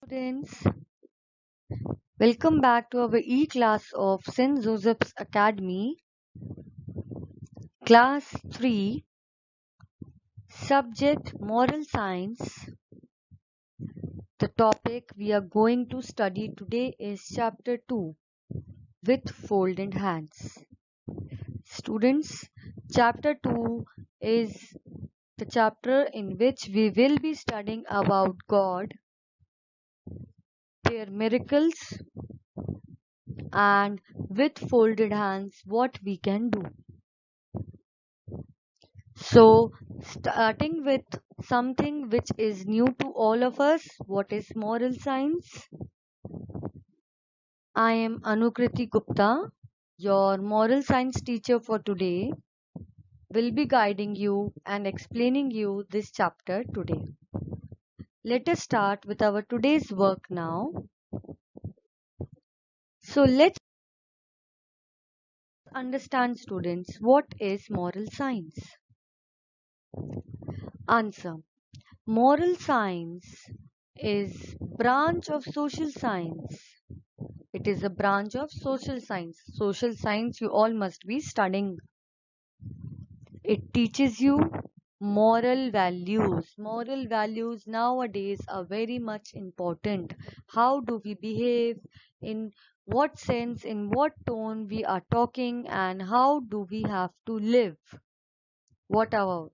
Students, welcome back to our e-class of St. Joseph's Academy, Class 3, Subject Moral Science. The topic we are going to study today is Chapter 2, With Folded Hands. Students, Chapter 2 is the chapter in which we will be studying about God, their miracles, and with folded hands what we can do. So, starting with something which is new to all of us, what is moral science? I am Anukriti Gupta, your moral science teacher for today, will be guiding you and explaining you this chapter today. Let us start with our today's work now. So, let's understand, students, what is moral science? Answer. Moral science is branch of social science. It is a branch of social science. Social science you all must be studying. It teaches you moral values. Moral values nowadays are very much important. How do we behave? In what sense, in what tone we are talking, and how do we have to live? What are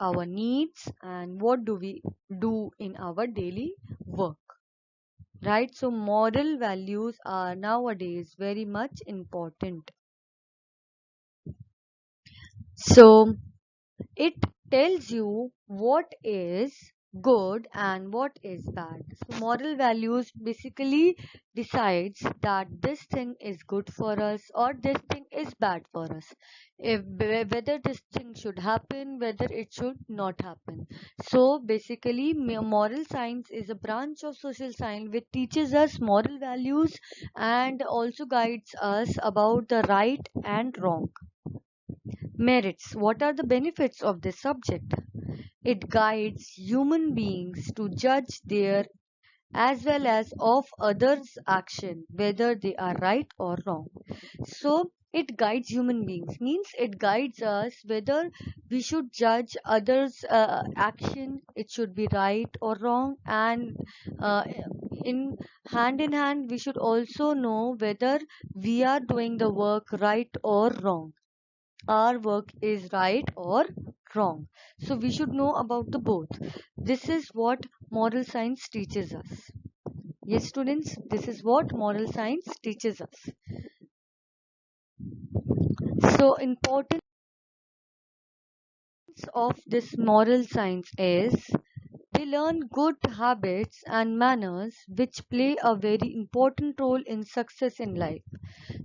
our needs, and what do we do in our daily work? Right? So moral values are nowadays very much important. So it tells you what is good and what is bad. So moral values basically decides that this thing is good for us or this thing is bad for us. Whether this thing should happen, whether it should not happen. So basically moral science is a branch of social science which teaches us moral values and also guides us about the right and wrong. Merits. What are the benefits of this subject? It guides human beings to judge their as well as of others' action, whether they are right or wrong. So it guides human beings, means it guides us whether we should judge others' action, it should be right or wrong, and uh, in hand we should also know whether we are doing the work right or wrong. Our work is right or wrong. So we should know about the both. This is what moral science teaches us. Yes, students, this is what moral science teaches us. So importance of this moral science is we learn good habits and manners which play a very important role in success in life.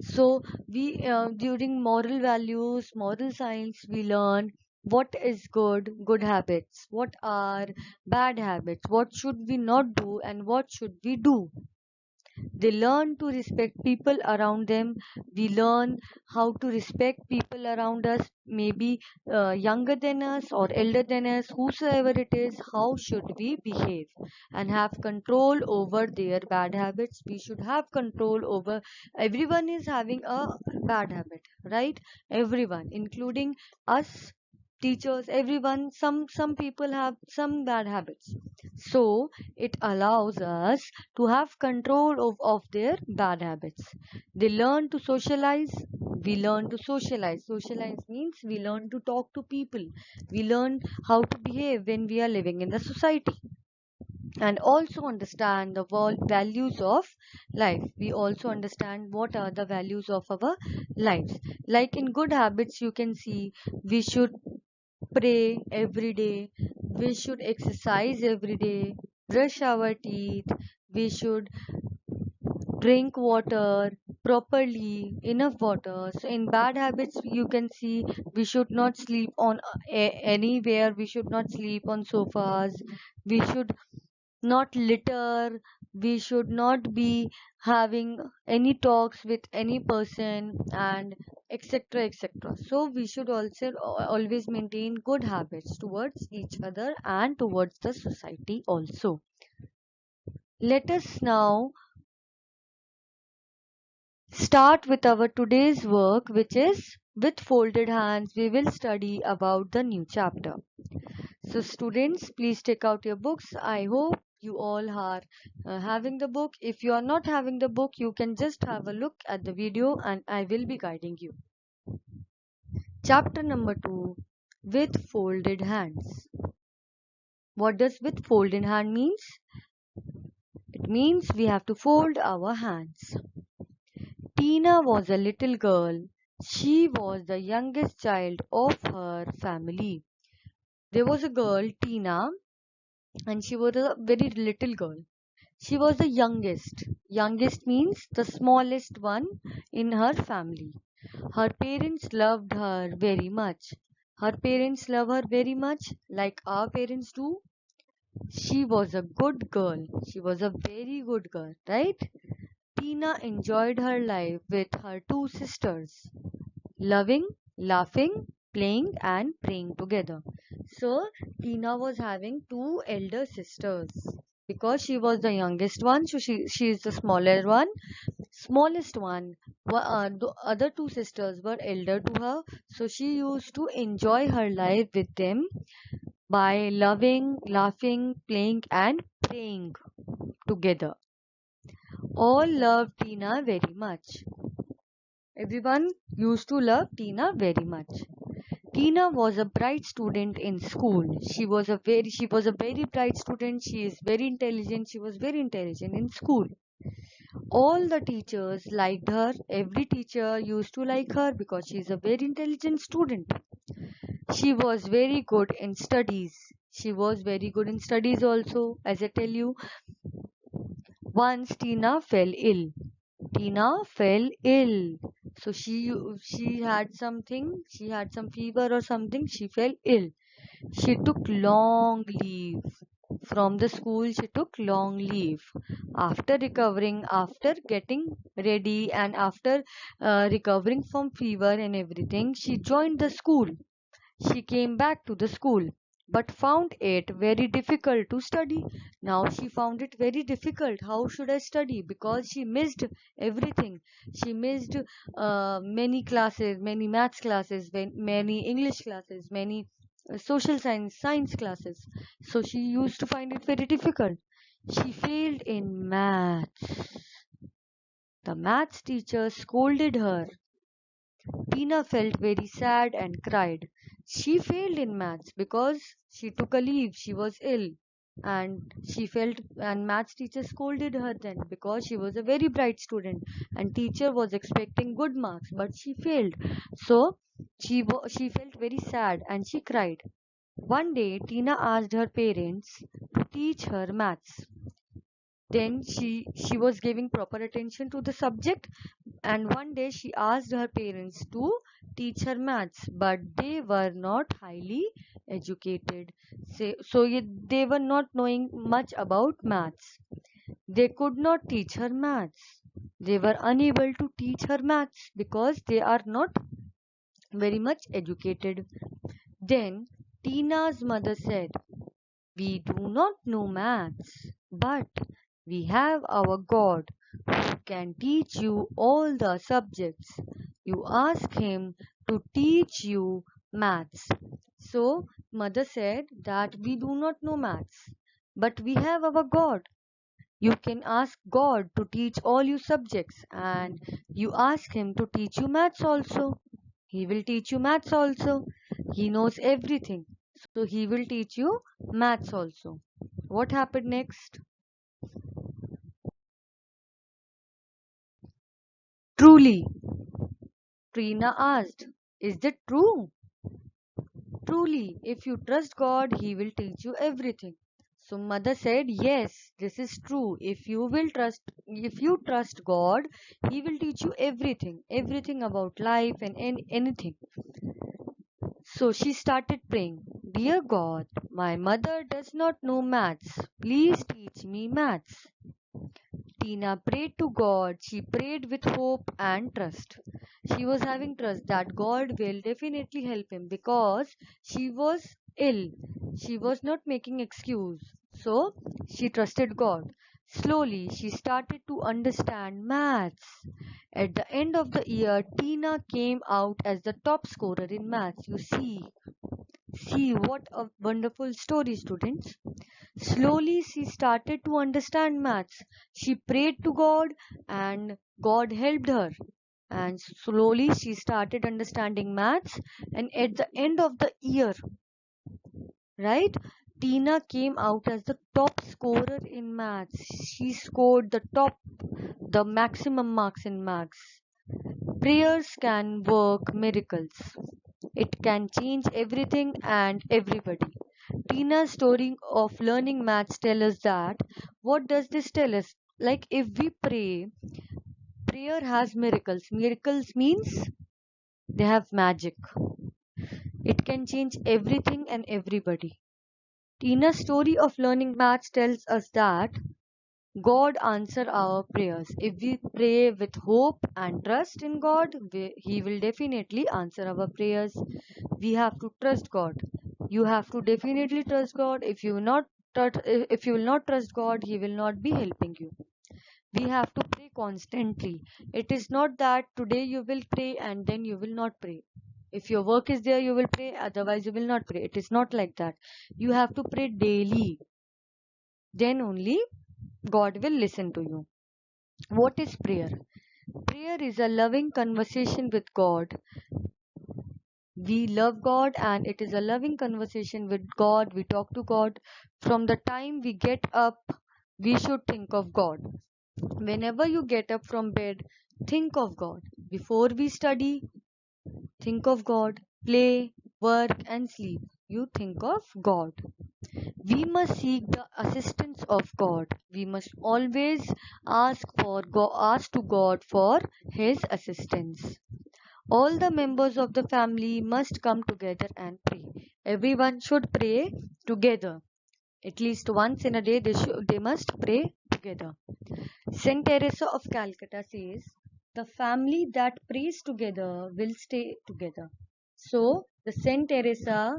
So we during moral values, moral science, we learn what is good habits, what are bad habits, what should we not do and what should we do. They learn to respect people around them. We learn how to respect people around us, maybe younger than us or elder than us, whosoever it is. How should we behave and have control over their bad habits? We should have control over. Everyone is having a bad habit, right? Everyone, including us, teachers, everyone. Some people have some bad habits. So it allows us to have control of their bad habits. They learn to socialize. We learn to socialize. Socialize means we learn to talk to people. We learn how to behave when we are living in the society. And also understand the values of life. We also understand what are the values of our lives. Like in good habits, you can see we should pray every day, we should exercise every day, brush our teeth, we should drink water properly, enough water. So in bad habits you can see we should not sleep on anywhere, we should not sleep on sofas, we should not litter, we should not be having any talks with any person, and etc etc. So we should also always maintain good habits towards each other and towards the society also. Let us now start with our today's work, which is with folded hands. We will study about the new chapter. So, students, please take out your books. I hope you all are having the book. If you are not having the book, you can just have a look at the video and I will be guiding you. Chapter number 2, with folded hands. What does with folded hand means? It means we have to fold our hands. Tina was a little girl. She was the youngest child of her family. There was a girl, Tina, and she was a very little girl. She was the youngest. Youngest means the smallest one in her family. Her parents loved her very much. Her parents love her very much, like our parents do. She was a good girl. She was a very good girl, right? Tina enjoyed her life with her two sisters, loving, laughing, playing, and praying together. So, Tina was having two elder sisters. Because she was the youngest one, so she is the smallest one. The other two sisters were elder to her, so she used to enjoy her life with them by loving, laughing, playing, and praying together. All loved Tina very much. Everyone used to love Tina very much. Tina was a bright student in school. She was a very bright student. She is very intelligent. She was very intelligent in school. All the teachers liked her. Every teacher used to like her because she is a very intelligent student. She was very good in studies. She was very good in studies also. As I tell you, once Tina fell ill. Tina fell ill. So she had something, she had some fever or something, she fell ill. She took long leave. From the school, she took long leave. After recovering, after getting ready, and after recovering from fever and everything, she joined the school. She came back to the school but found it very difficult to study. Now she found it very difficult. How should I study? Because she missed everything. She missed many classes, many maths classes, many English classes, many social science classes. So she used to find it very difficult. She failed in maths. The maths teacher scolded her. Tina felt very sad and cried. She failed in maths because she took a leave. She was ill. And maths teacher scolded her then because she was a very bright student and teacher was expecting good marks, but she failed. So she felt very sad and she cried. One day Tina asked her parents to teach her maths. Then she was giving proper attention to the subject, and one day she asked her parents to teach her maths, but they were not highly educated. They were not knowing much about maths. They could not teach her maths. They were unable to teach her maths because they are not very much educated. Then Tina's mother said, "We do not know maths, but we have our God who can teach you all the subjects. You ask him to teach you maths." So, mother said that we do not know maths, but we have our God. You can ask God to teach all you subjects, and you ask him to teach you maths also. He will teach you maths also. He knows everything. So he will teach you maths also. What happened next? Truly, Trina asked, "Is that true?" Truly, if you trust God, He will teach you everything. So mother said, "Yes, this is true. If you trust God, He will teach you everything, everything about life and anything." So she started praying, "Dear God, my mother does not know maths. Please teach me maths." Tina prayed to God. She prayed with hope and trust. She was having trust that God will definitely help him because she was ill. She was not making excuse. So she trusted God. Slowly, she started to understand maths. At the end of the year, Tina came out as the top scorer in maths. You see what a wonderful story, students. Slowly, she started to understand maths. She prayed to God and God helped her. And slowly, she started understanding maths. And at the end of the year, right, Tina came out as the top scorer in maths. She scored the maximum marks in maths. Prayers can work miracles. It can change everything and everybody. Tina's story of learning maths tell us that. What does this tell us? Like if we pray, prayer has miracles. Miracles means they have magic. It can change everything and everybody. Tina's story of learning maths tells us that God answers our prayers. If we pray with hope and trust in God, He will definitely answer our prayers. We have to trust God. You have to definitely trust God. If you will not trust God, He will not be helping you. We have to pray constantly. It is not that today you will pray and then you will not pray. If your work is there, you will pray, otherwise, you will not pray. It is not like that. You have to pray daily. Then only God will listen to you. What is prayer? Prayer is a loving conversation with God. We love God and it is a loving conversation with God. We talk to God. From the time we get up, we should think of God. Whenever you get up from bed, think of God. Before we study, think of God. Play, work, and sleep. You think of God. We must seek the assistance of God. We must always ask to God for His assistance. All the members of the family must come together and pray. Everyone should pray together. At least once in a day, they must pray together. Saint Teresa of Calcutta says, "The family that prays together will stay together." So, the Saint Teresa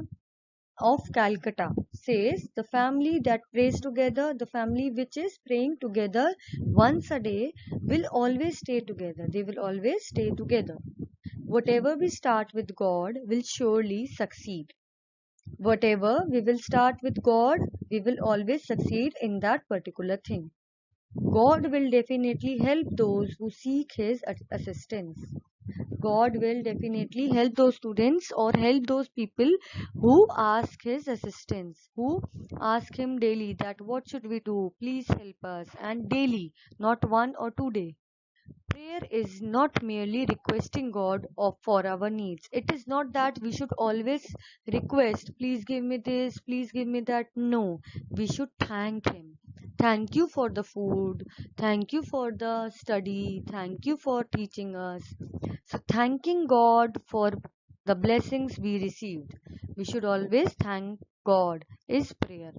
of Calcutta says, the family that prays together, the family which is praying together once a day, will always stay together. They will always stay together. Whatever we start with God will surely succeed. Whatever we will start with God, we will always succeed in that particular thing. God will definitely help those who seek His assistance. God will definitely help those students or help those people who ask His assistance, who ask Him daily that what should we do? Please help us. And daily, not 1 or 2 days. Prayer is not merely requesting God for our needs. It is not that we should always request, please give me this, please give me that. No, we should thank Him. Thank you for the food. Thank you for the study. Thank you for teaching us. So, thanking God for the blessings we received. We should always thank God is prayer.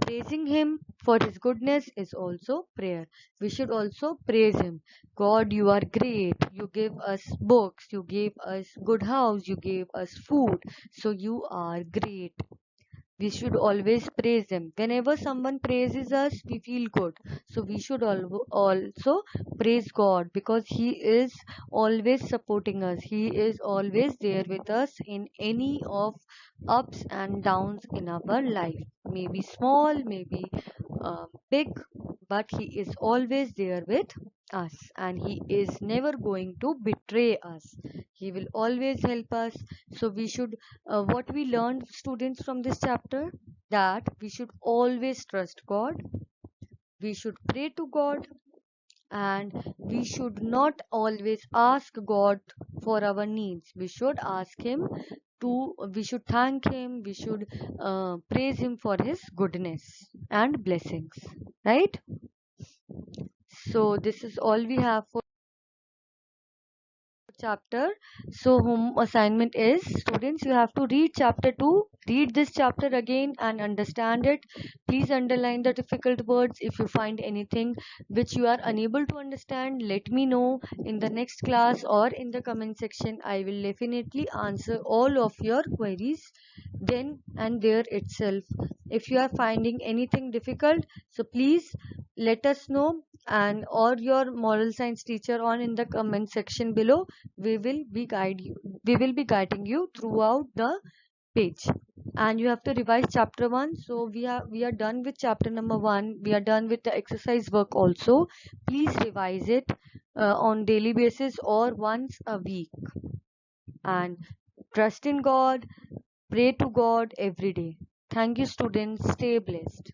Praising Him for His goodness is also prayer. We should also praise Him. God, you are great. You gave us books. You gave us good house. You gave us food. So you are great. We should always praise Him. Whenever someone praises us, we feel good. So we should also praise God because He is always supporting us. He is always there with us in any of ups and downs in our life. Maybe small, maybe big, but He is always there with us and He is never going to betray us. He will always help us. So we should what we learned, students, from this chapter, that we should always trust God, we should pray to God, and we should not always ask God for our needs. We should ask Him we should thank Him, we should praise Him for His goodness and blessings, right? So this is all we have for chapter. So home assignment is, students, you have to read chapter 2, read this chapter again and understand it. Please underline the difficult words. If you find anything which you are unable to understand, let me know in the next class or in the comment section. I will definitely answer all of your queries then and there itself. If you are finding anything difficult, so please let us know, and or your moral science teacher on in the comment section below. We will be guiding you throughout the page. And you have to revise chapter 1. So we are done with chapter number 1. We are done with the exercise work also. Please revise it on daily basis or once a week. And trust in God, pray to God every day. Thank you, students. Stay blessed.